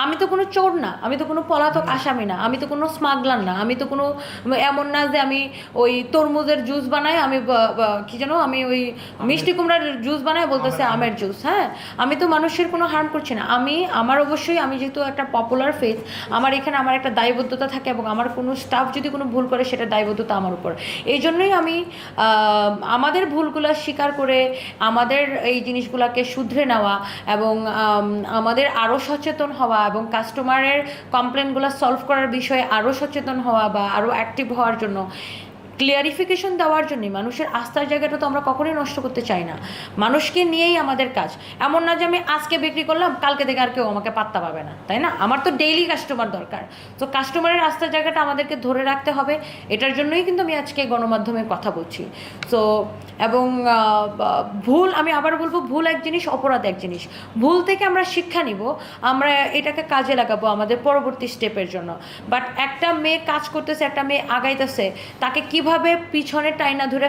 আমি তো কোনো চোর না, আমি তো কোনো পলাতক আসামি না, আমি তো কোনো স্মাগলার না, আমি তো কোনো এমন না যে আমি ওই তরমুজের জুস বানাই, আমি কি জানো আমি ওই মিষ্টি কুমড়ার জুস বানাই বলতেছে আমের জুস। হ্যাঁ, আমি তো মানুষের কোনো হার্ম করছি না। আমার অবশ্যই আমি যেহেতু একটা পপুলার ফেস, আমার এখানে আমার একটা দায়বদ্ধতা থাকে, এবং আমার কোনো স্টাফ যদি কোনো ভুল করে সেটা দায়বদ্ধতা আমার উপর। এই জন্যই আমি আমাদের ভুলগুলো স্বীকার করে আমাদের এই জিনিসগুলোকে শুধরে নেওয়া, এবং আমাদের আরও সচেতন হওয়া, এবং কাস্টমারের কমপ্লেনগুলো সলভ করার বিষয়ে আরও সচেতন হওয়া বা আরও অ্যাক্টিভ হওয়ার জন্য, ক্লিয়ারিফিকেশন দেওয়ার জন্যে। মানুষের আস্থার জায়গাটা তো আমরা কখনোই নষ্ট করতে চাই না। মানুষকে নিয়েই আমাদের কাজ। এমন না যে আমি আজকে বিক্রি করলাম, কালকে থেকে আর কেউ আমাকে পাত্তা পাবে না, তাই না? আমার তো ডেইলি কাস্টমার দরকার। তো কাস্টমারের আস্থার জায়গাটা আমাদেরকে ধরে রাখতে হবে। এটার জন্যই কিন্তু আমি আজকে গণমাধ্যমে কথা বলছি। সো এবং ভুল, আমি আবার বলবো, ভুল এক জিনিস, অপরাধ এক জিনিস। ভুল থেকে আমরা শিক্ষা নিব, আমরা এটাকে কাজে লাগাবো আমাদের পরবর্তী স্টেপের জন্য। বাট একটা মেয়ে কাজ করতেছে, একটা মেয়ে আগাইতেছে, তাকে কিভাবে পিছনে টাইনা ধরে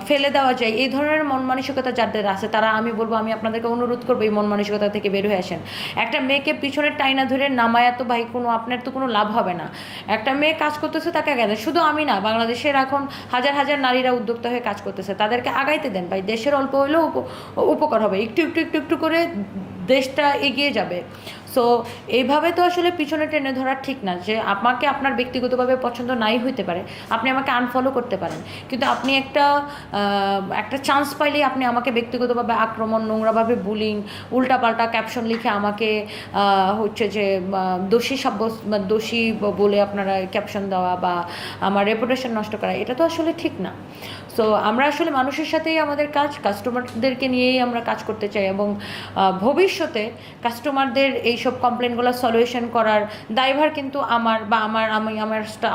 ফেলে দেওয়া যায়, এই ধরনের মন মানসিকতা যাদের আছে তারা, আমি বলবো, আমি আপনাদেরকে অনুরোধ করবো এই মন মানসিকতা থেকে বের হয়ে আসেন। একটা মেয়েকে পিছনে টাইনা ধরে নামায়া তো ভাই আপনার তো কোনো লাভ হবে না। একটা মেয়ে কাজ করতেছে, তাকে আগাইতে, শুধু আমি না, বাংলাদেশের এখন হাজার হাজার নারীরা উদ্যোক্তা হয়ে কাজ করতেছে, তাদেরকে আগাইতে দেন ভাই। দেশের অল্প হলেও উপকার হবে, একটু একটু একটু একটু করে দেশটা এগিয়ে যাবে। সো এইভাবে তো আসলে পিছনে টেনে ধরা ঠিক না। যে আমাকে আপনার ব্যক্তিগতভাবে পছন্দ নাই হইতে পারে, আপনি আমাকে আনফলো করতে পারেন, কিন্তু আপনি একটা চান্স পাইলেই আপনি আমাকে ব্যক্তিগতভাবে আক্রমণ, নোংরাভাবে বুলিং, উল্টাপাল্টা ক্যাপশন লিখে আমাকে হচ্ছে যে দোষী বলে আপনারা ক্যাপশন দেওয়া বা আমার রেপুটেশন নষ্ট করা, এটা তো আসলে ঠিক না। সো আমরা আসলে মানুষের সাথেই আমাদের কাজ, কাস্টমারদেরকে নিয়েই আমরা কাজ করতে চাই, এবং ভবিষ্যতে কাস্টমারদের এইসব কমপ্লেনগুলো সলিউশন করার দায়ভার কিন্তু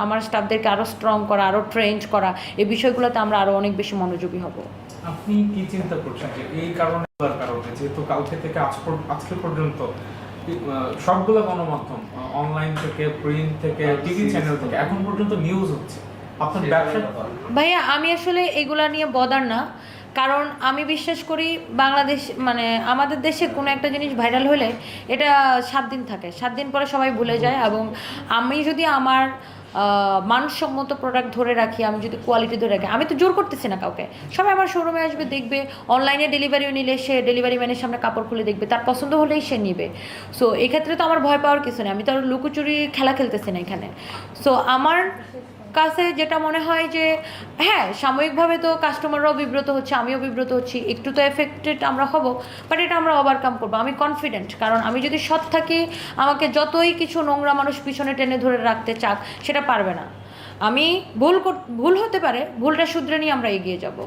আমার স্টাফদেরকে আরও স্ট্রং করা, আরও ট্রেন্ড করা, এই বিষয়গুলোতে আমরা আরও অনেক বেশি মনোযোগী হব। আপনি কি চিন্তা করছেন যে এই কারণে যেহেতু কালকে থেকে আজকে পর্যন্ত সবগুলো গণমাধ্যম, অনলাইন থেকে, প্রিন্ট থেকে, টিভি চ্যানেল থেকে এখন পর্যন্ত নিউজ হচ্ছে, আপনার ব্যবসা? ভাইয়া আমি আসলে এগুলা নিয়ে বদার না, কারণ আমি বিশ্বাস করি বাংলাদেশ, মানে আমাদের দেশে কোনো একটা জিনিস ভাইরাল হলে এটা 7 দিন থাকে, 7 দিন পরে সবাই ভুলে যায়। এবং আমি যদি আমার মানসম্মত প্রোডাক্ট ধরে রাখি, আমি যদি কোয়ালিটি ধরে রাখি, আমি তো জোর করতেছি না কাউকে। সবাই আমার শোরুমে আসবে, দেখবে, অনলাইনে ডেলিভারিও নিলে সে ডেলিভারি ম্যানের সামনে কাপড় খুলে দেখবে, তার পছন্দ হলেই সে নিবে। সো এক্ষেত্রে তো আমার ভয় পাওয়ার কিছু নেই, আমি তো আর লুকোচুরি খেলা খেলতেছি না এখানে। সো আমার কাছে যেটা মনে হয় যে হ্যাঁ, সাময়িকভাবে তো কাস্টমাররাও বিব্রত হচ্ছে, আমিও বিব্রত হচ্ছি, একটু তো এফেক্টেড আমরা হব, বাট এটা আমরা ওভারকাম করবো, আমি কনফিডেন্ট। কারণ আমি যদি সৎ থাকি, আমাকে যতই কিছু নোংরা মানুষ পিছনে টেনে ধরে রাখতে চাক, সেটা পারবে না। আমি ভুল হতে পারে, ভুলটা শুধরে নিয়ে আমরা এগিয়ে যাব।